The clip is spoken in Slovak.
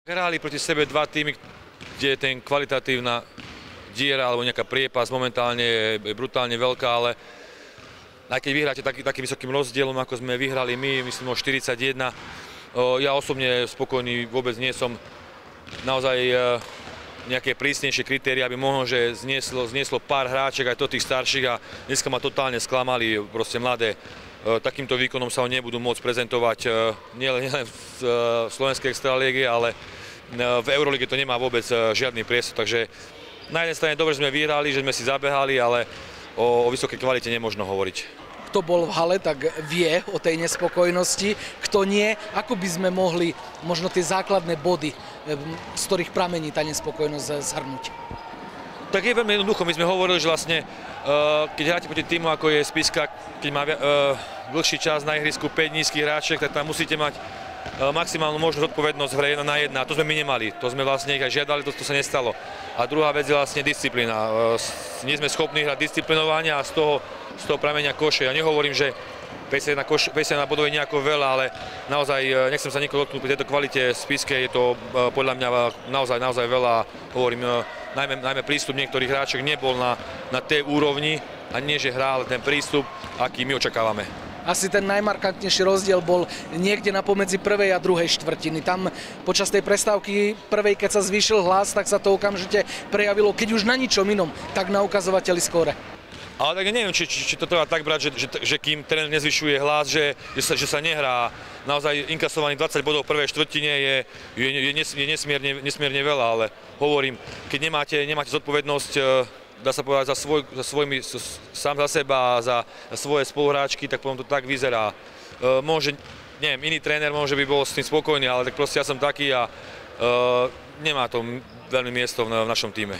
Hrali proti sebe dva týmy, kde je ten kvalitatívna diera alebo nejaká priepas momentálne je brutálne veľká, ale aj keď vyhráte takým vysokým rozdielom, ako sme vyhrali my, myslím o 41, ja osobne spokojný vôbec nie som. Naozaj nejaké prísnejšie kritéria by možno, že znieslo pár hráček, aj to tých starších, a dneska ma totálne sklamali, proste mladé. Takýmto výkonom sa nebudú môcť prezentovať nielen v slovenskej extralíge, ale v Eurolíge to nemá vôbec žiadny priestor. Takže na jednej strane dobre sme vyhrali, že sme si zabehali, ale o vysokej kvalite nemôžno hovoriť. Kto bol v hale, tak vie o tej nespokojnosti. Kto nie, ako by sme mohli možno tie základné body, z ktorých pramení tá nespokojnosť, zhrnúť? Tak je veľmi jednoducho. My sme hovorili, že vlastne, keď hráte proti týmu, ako je Spišská, keď má dlhší čas na ihrisku 5 nízkych hráček, tak tam musíte mať maximálnu možnosť zodpovednosť v hre 1 na 1. A to sme my nemali. To sme vlastne ich aj žiadali, to sa nestalo. A druhá vec je vlastne disciplína. Nie sme schopní hrať disciplinovania a z toho pramenia koše. Ja nehovorím, že 51 bodov je nejako veľa, ale naozaj nechcem sa nikoho dotknúť pri tejto kvalite Spišskej. Je to podľa mňa naozaj veľa. Hovorím, najmä prístup niektorých hráčok nebol na tej úrovni, a nie, že hrá, ale ten prístup, aký my očakávame. Asi ten najmarkantnejší rozdiel bol niekde na pomedzi prvej a druhej štvrtiny. Tam počas tej prestávky prvej, keď sa zvýšil hlas, tak sa to okamžite prejavilo, keď už na ničom inom, tak na ukazovateli skóre. Ale tak neviem, či to treba tak brať, že kým tréner nezvyšuje hlas, že sa nehrá. Naozaj inkasovaných 20 bodov v prvej štvrtine je nesmierne veľa, ale hovorím, keď nemáte zodpovednosť, dá sa povedať, sám za seba a za svoje spoluhráčky, tak potom to tak vyzerá. Môže, neviem, iný tréner môže by bol s tým spokojný, ale tak proste ja som taký a nemá to veľmi miesto v našom tíme.